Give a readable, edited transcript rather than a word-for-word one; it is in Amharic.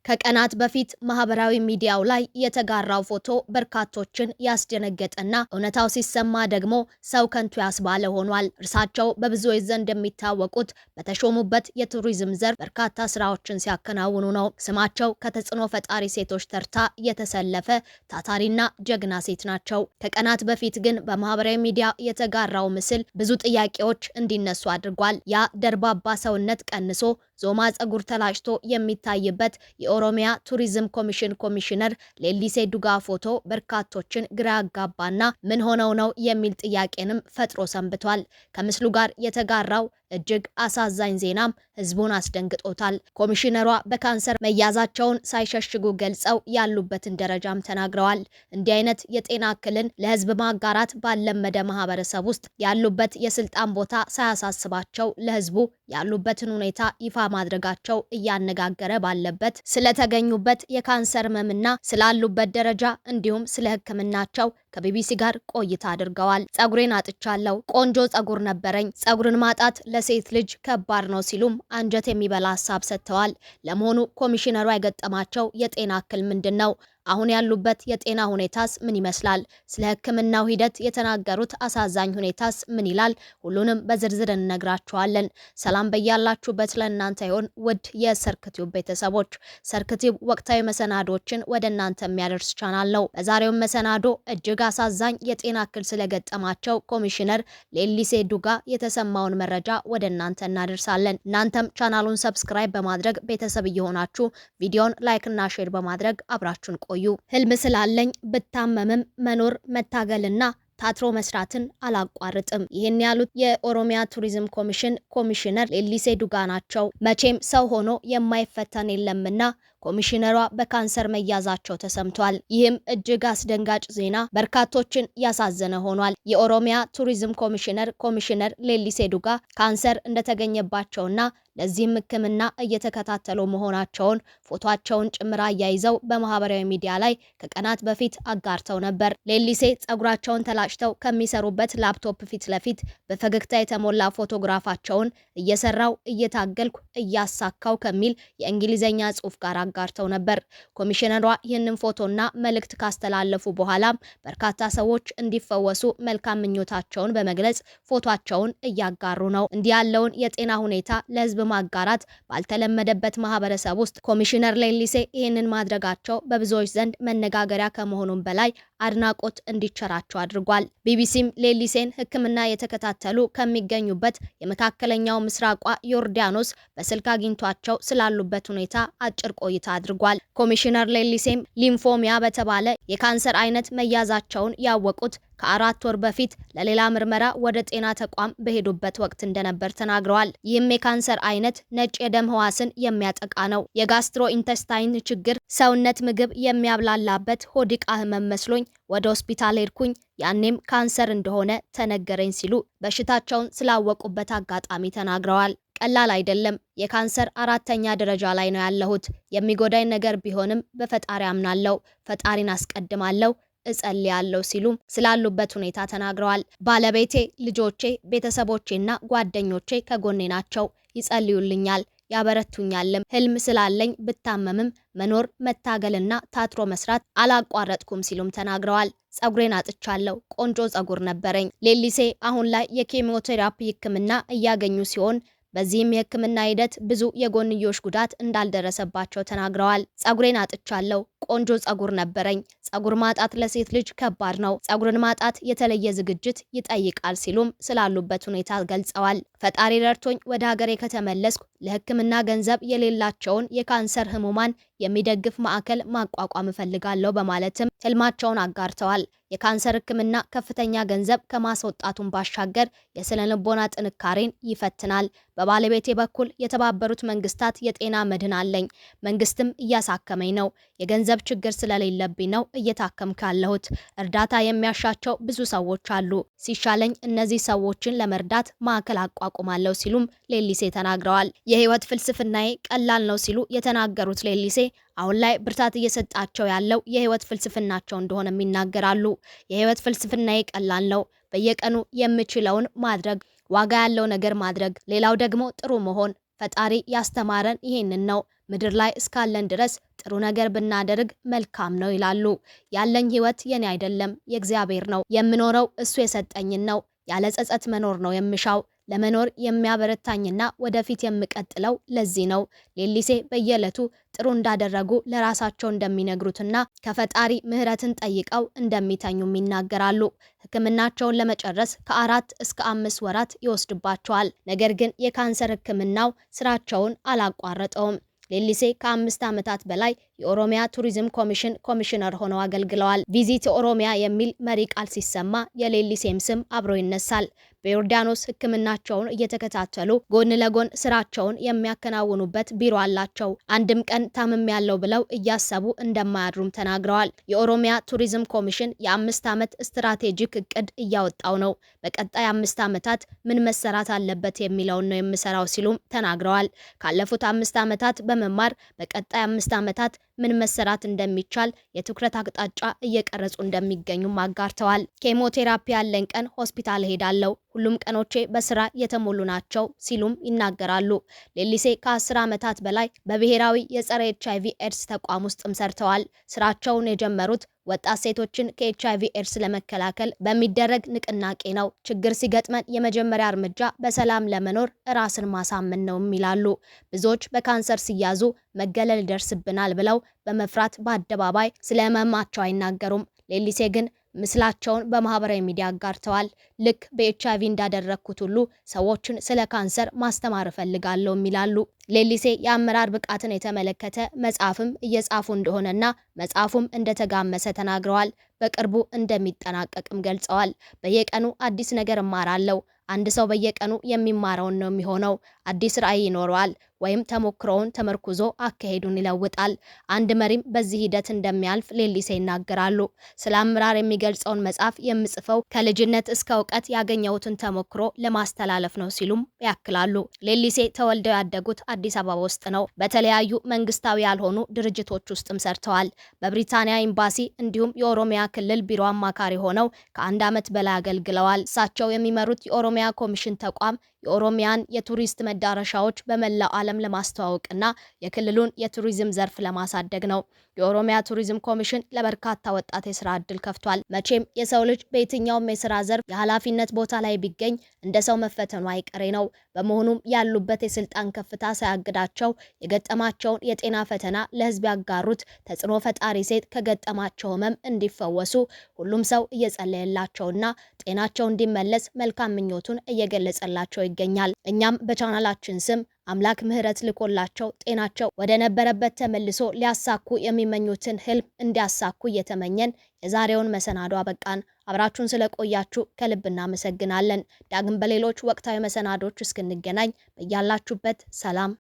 ከቀናት በፊት ማህበራዊ ሚዲያው ላይ የተጋራው ፎቶ በርካቶችን ያስደነገጠና እውነታው ሲሰማ ደግሞ ሰው ከንቱ ያስባለ ሆኗል። እርሳቸው በብዙዎች ዘንድ የሚታወቁት በተሾሙበት የቱሪዝም ዘርፍ በርካታ ስራዎችን ሲያከናውኑ ነው። ስማቸው ከተጽዕኖ ፈጣሪ ሴቶች ተርታ የተሰለፈ ታታሪና ጀግና ሴት ናቸው። ከቀናት በፊት ግን በማህበራዊ ሚዲያ የተጋራው ምስል ብዙ ጥያቄዎች እንዲነሱ አድርጓል። ያ ደርባባ ሰውነት ቀንሶ ዞማ ጸጉር ተላጭቶ የሚታይበት የኦሮሚያ ቱሪዝም ኮሚሽን ኮሚሽነር ሌሊሴ ዱጋ ፎቶ በርካቶችን ግራ ያጋባና ምን ሆነው ነው የሚል ጥያቄንም ፈጥሮ ሰንብቷል። ከምስሉ ጋር የተጋራው እጅግ አሳዛኝ ዜናም ህዝቡን አስደንግጦታል። ኮሚሽነሯ በካንሰር መያዛቸውን ሳይሸሽጉ ገልጸው ያሉበትን ደረጃም ተናግረዋል። እንዲህ አይነት የጤና እክልን ለህዝብ ማጋራት ባለመደ ማህበረሰብ ውስጥ ያሉበት የስልጣን ቦታ ሳያሳስባቸው ለህዝቡ ያሉበትን ሁኔታ ይፋ ማድረጋቸው እያነጋገረ ባለበት ስለተገኙበት የካንሰር ህመምና ስላሉበት ደረጃ እንዲሁም ስለ ህክምናቸው ከቢቢሲ ጋር ቆይታ አድርገዋል። ጸጉሬን አጥቻለሁ፣ ቆንጆ ጸጉር ነበረኝ፣ ጸጉርን ማጣት ለሴት ልጅ ከባድ ነው ሲሉም አንጀት የሚበላ ሀሳብ ሰጥተዋል። ለመሆኑ ኮሚሽነሩ የገጠማቸው የጤና እክል ምንድን ነው? አሁን ያሉበት የጤና ሁኔታስ ምን ይመስላል? ስለ ህክምናው ሂደት የተናገሩት አሳዛኝ ሁኔታስ ምን ይላል? ሁሉንም በዝርዝር እንነግራችኋለን። ሰላም በያላችሁበት ለእናንተ ይሁን ውድ የሰርክቲዩብ ቤተሰቦች። ሰርክቲዩብ ወቅታዊ መሰናዶችን ወደ እናንተ የሚያደርስ ቻናል ነው። በዛሬው መሰናዶ እጅግ አሳዛኝ የጤና እክል ስለገጠማቸው ኮሚሽነር ሌሊሴ ዱጋ የተሰማውን መረጃ ወደ እናንተ እናደርሳለን። እናንተም ቻናሉን ሰብስክራይብ በማድረግ ቤተሰብ እየሆናችሁ ቪዲዮን ላይክ እና ሼር በማድረግ አብራችሁን ቆዩ። ህልም ስላለኝ ብታመምም መኖር መታገልና ታትሮ መስራትን አላቋርጥም። ይህን ያሉት የኦሮሚያ ቱሪዝም ኮሚሽን ኮሚሽነር ሌሊሴ ዱጋ ናቸው። መቼም ሰው ሆኖ የማይፈተን የለምና ኮሚሽነሯ በካንሰር መያዛቸው ተሰምቷል። ይህም እጅግ አስደንጋጭ ዜና በርካቶችን ያሳዘነ ሆኗል። የኦሮሚያ ቱሪዝም ኮሚሽነር ሌሊሴ ዱጋ ካንሰር እንደተገኘባቸውና ለዚህም ህክምና እየተከታተሉ መሆናቸውን ፎቶአቸውን ጭምር አያይዘው በማህበራዊ ሚዲያ ላይ ከቀናት በፊት አጋርተው ነበር። ሌሊሴ ጸጉራቸውን ተላጭተው ከሚሰሩበት ላፕቶፕ ፊት ለፊት በፈገግታ የተሞላ ፎቶግራፋቸውን እየሰራው እየታገልኩ እያሳካው ከሚል የእንግሊዝኛ ጽሑፍ ጋር አጋርተው ነበር። ኮሚሽነሯ ይህንን ፎቶና መልእክት ካስተላለፉ በኋላም በርካታ ሰዎች እንዲፈወሱ መልካም ምኞታቸውን በመግለጽ ፎቶአቸውን እያጋሩ ነው። እንዲህ ያለውን የጤና ሁኔታ ለህዝብ ማጋራት ባልተለመደበት ማህበረሰብ ውስጥ ኮሚሽነር ሌሊሴ ይህንን ማድረጋቸው በብዙዎች ዘንድ መነጋገሪያ ከመሆኑም በላይ አድናቆት እንዲቸራቸው አድርጓል። ቢቢሲም ሌሊሴን ህክምና የተከታተሉ ከሚገኙበት የመካከለኛው ምስራቋ ዮርዳኖስ በስልክ አግኝቷቸው ስላሉበት ሁኔታ አጭር ቆይታ አድርጓል። ኮሚሽነር ሌሊሴም ሊምፎሚያ በተባለ የካንሰር አይነት መያዛቸውን ያወቁት ከ4 ወር በፊት ለሌላ ምርመራ ወደ ጤና ተቋም በሄዱበት ወቅት እንደነበር ተናግረዋል። ይህም የካንሰር አይነት ነጭ የደም ህዋስን የሚያጠቃ ነው። የጋስትሮ ኢንተስታይን ችግር፣ ሰውነት ምግብ የሚያብላላበት ሆድ ዕቃ ህመም መስሎኝ ወደ ሆስፒታል ሄድኩኝ። ያኔም ካንሰር እንደሆነ ተነገረኝ ሲሉ በሽታቸውን ስላወቁበት አጋጣሚ ተናግረዋል። ቀላል አይደለም። የካንሰር 4ኛ ደረጃ ላይ ነው ያለሁት። የሚጎዳኝ ነገር ቢሆንም በፈጣሪ አምናለሁ፣ ፈጣሪን አስቀድማለሁ፣ እጸልያለሁ ሲሉም ስላሉበት ሁኔታ ተናግረዋል። ባለቤቴ፣ ልጆቼ፣ ቤተሰቦቼና ጓደኞቼ ከጎኔ ናቸው፣ ይጸልዩልኛል፣ ያበረቱኛልም። ህልም ስላለኝ ብታመምም መኖር መታገልና ታትሮ መስራት አላቋረጥኩም ሲሉም ተናግረዋል። ጸጉሬን አጥቻለሁ፣ ቆንጆ ጸጉር ነበረኝ። ሌሊሴ አሁን ላይ የኬሞቴራፒ ህክምና እያገኙ ሲሆን በዚህም የህክምና ሂደት ብዙ የጎንዮሽ ጉዳት እንዳልደረሰባቸው ተናግረዋል። ጸጉሬን አጥቻለሁ፣ ቆንጆ ጸጉር ነበረኝ። ጸጉር ማጣት ለሴት ልጅ ከባድ ነው። ጸጉርን ማጣት የተለየ ዝግጅት ይጠይቃል ሲሉም ስላሉበት ሁኔታ ገልጸዋል። ፈጣሪ ረድቶኝ ወደ ሀገሬ ከተመለስኩ ለህክምና ገንዘብ የሌላቸውን የካንሰር ህሙማን የሚደግፍ ማዕከል ማቋቋም እፈልጋለሁ በማለትም ህልማቸውን አጋርተዋል። የካንሰር ህክምና ከፍተኛ ገንዘብ ከማስወጣቱን ባሻገር የስነ ልቦና ጥንካሬን ይፈትናል። በባለቤቴ በኩል የተባበሩት መንግስታት የጤና መድህን አለኝ። መንግስትም እያሳከመኝ ነው። የገንዘብ ችግር ስለሌለብኝ ነው እየታከምኩ ያለሁት። እርዳታ የሚያሻቸው ብዙ ሰዎች አሉ። ሲሻለኝ እነዚህ ሰዎችን ለመርዳት ማዕከል አቋቁማለሁ ሲሉም ሌሊሴ ተናግረዋል። የህይወት ፍልስፍናዬ ቀላል ነው ሲሉ የተናገሩት ሌሊሴ አሁን ላይ ብርታት እየሰጣቸው ያለው የህይወት ፍልስፍናቸው እንደሆነም ይናገራሉ። የህይወት ፍልስፍናዬ ቀላል ነው፣ በየቀኑ የምችለውን ማድረግ፣ ዋጋ ያለው ነገር ማድረግ፣ ሌላው ደግሞ ጥሩ መሆን። ፈጣሪ ያስተማረን ይሄንን ነው። ምድር ላይ እስካለን ድረስ ጥሩ ነገር ብናደርግ መልካም ነው ይላሉ። ያለኝ ህይወት የኔ አይደለም የእግዚአብሔር ነው። የምኖረው እሱ የሰጠኝን ነው። ያለ ጸጸት መኖር ነው የምሻው። ለመኖር የሚያበረታኝና ወደፊት የምቀጥለው ለዚህ ነው። ሌሊሴ በየዕለቱ ጥሩ እንዳደረጉ ለራሳቸው እንደሚነግሩትና ከፈጣሪ ምህረትን ጠይቀው እንደሚተኙም ይናገራሉ። ሕክምናቸውን ለመጨረስ ከ4 እስከ 5 ወራት ይወስድባቸዋል። ነገር ግን የካንሰር ሕክምናው ስራቸውን አላቋረጠውም። ሌሊሴ ከ5 ዓመታት በላይ የኦሮሚያ ቱሪዝም ኮሚሽን ኮሚሽነር ሆነው አገልግለዋል። ቪዚት ኦሮሚያ የሚል መሪ ቃል ሲሰማ የሌሊሴም ስም አብሮ ይነሳል። በዮርዳኖስ ሕክምናቸውን እየተከታተሉ ጎን ለጎን ስራቸውን የሚያከናውኑበት ቢሮ አላቸው። አንድም ቀን ታምም ያለው ብለው እያሰቡ እንደማያድሩም ተናግረዋል። የኦሮሚያ ቱሪዝም ኮሚሽን የ5 ዓመት ስትራቴጂክ እቅድ እያወጣው ነው። በቀጣይ 5 ዓመታት ምን መሰራት አለበት የሚለውን ነው የምሰራው ሲሉም ተናግረዋል። ካለፉት 5 ዓመታት በመማር በቀጣይ 5 ዓመታት ምን መሰራት እንደሚቻል የትኩረት አቅጣጫ እየቀረጹ እንደሚገኙም አጋርተዋል። ኬሞቴራፒ ያለን ቀን ሆስፒታል ሄዳለሁ፣ ሁሉም ቀኖቼ በስራ የተሞሉ ናቸው ሲሉም ይናገራሉ። ሌሊሴ ከ10 ዓመታት በላይ በብሔራዊ የጸረ HIV ኤድስ ተቋም ውስጥም ሰርተዋል። ስራቸውን የጀመሩት ወጣት ሴቶችን ከኤችአይቪ ኤድስ ለመከላከል በሚደረግ ንቅናቄ ነው። ችግር ሲገጥመን የመጀመሪያ እርምጃ በሰላም ለመኖር ራስን ማሳመን ነው ይላሉ። ብዙዎች በካንሰር ሲያዙ መገለል ይደርስብናል ብለው በመፍራት በአደባባይ ስለ ህመማቸው አይናገሩም። ሌሊሴ ግን ምስላቸውን በማህበራዊ ሚዲያ አጋርተዋል። ልክ በኤችአይቪ እንዳደረግኩት ሁሉ ሰዎችን ስለ ካንሰር ማስተማር እፈልጋለሁ ይላሉ። ሌሊሴ የአመራር ብቃትን የተመለከተ መጽሐፍም እየጻፉ እንደሆነና መጽሐፉም እንደተጋመሰ ተናግረዋል። በቅርቡ እንደሚጠናቀቅም ገልጸዋል። በየቀኑ አዲስ ነገር እማራለሁ። አንድ ሰው በየቀኑ የሚማረውን ነው የሚሆነው። አዲስ ራዕይ ይኖረዋል ወይም ተሞክሮውን ተመርኩዞ አካሄዱን ይለውጣል። አንድ መሪም በዚህ ሂደት እንደሚያልፍ ሌሊሴ ይናገራሉ። ስለ አመራር የሚገልጸውን መጽሐፍ የምጽፈው ከልጅነት እስከ እውቀት ያገኘሁትን ተሞክሮ ለማስተላለፍ ነው ሲሉም ያክላሉ። ሌሊሴ ተወልደው ያደጉት አዲስ አበባ ውስጥ ነው። በተለያዩ መንግስታዊ ያልሆኑ ድርጅቶች ውስጥም ሰርተዋል። በብሪታንያ ኤምባሲ እንዲሁም የኦሮሚያ ክልል ቢሮ አማካሪ ሆነው ከ1 ዓመት በላይ አገልግለዋል። እሳቸው የሚመሩት የኦሮሚያ ኮሚሽን ተቋም የኦሮሚያን የቱሪስት መዳረሻዎች በመላው ዓለም ለማስተዋወቅና የክልሉን የቱሪዝም ዘርፍ ለማሳደግ ነው። የኦሮሚያ ቱሪዝም ኮሚሽን ለበርካታ ወጣት የስራ ዕድል ከፍቷል። መቼም የሰው ልጅ በየትኛውም የስራ ዘርፍ የኃላፊነት ቦታ ላይ ቢገኝ እንደ ሰው መፈተኑ አይቀሬ ነው። በመሆኑም ያሉበት የስልጣን ከፍታ ሳያግዳቸው የገጠማቸውን የጤና ፈተና ለህዝብ ያጋሩት ተጽዕኖ ፈጣሪ ሴት ከገጠማቸው ህመም እንዲፈወሱ ሁሉም ሰው እየጸለየላቸውና ጤናቸው እንዲመለስ መልካም ምኞቱን እየገለጸላቸው ይገኛል። እኛም በቻናላችን ስም አምላክ ምህረት ልኮላቸው ጤናቸው ወደ ነበረበት ተመልሶ ሊያሳኩ የሚመኙትን ህልም እንዲያሳኩ እየተመኘን የዛሬውን መሰናዶ አበቃን። አብራችሁን ስለቆያችሁ ከልብ እናመሰግናለን። ዳግም በሌሎች ወቅታዊ መሰናዶች እስክንገናኝ በያላችሁበት ሰላም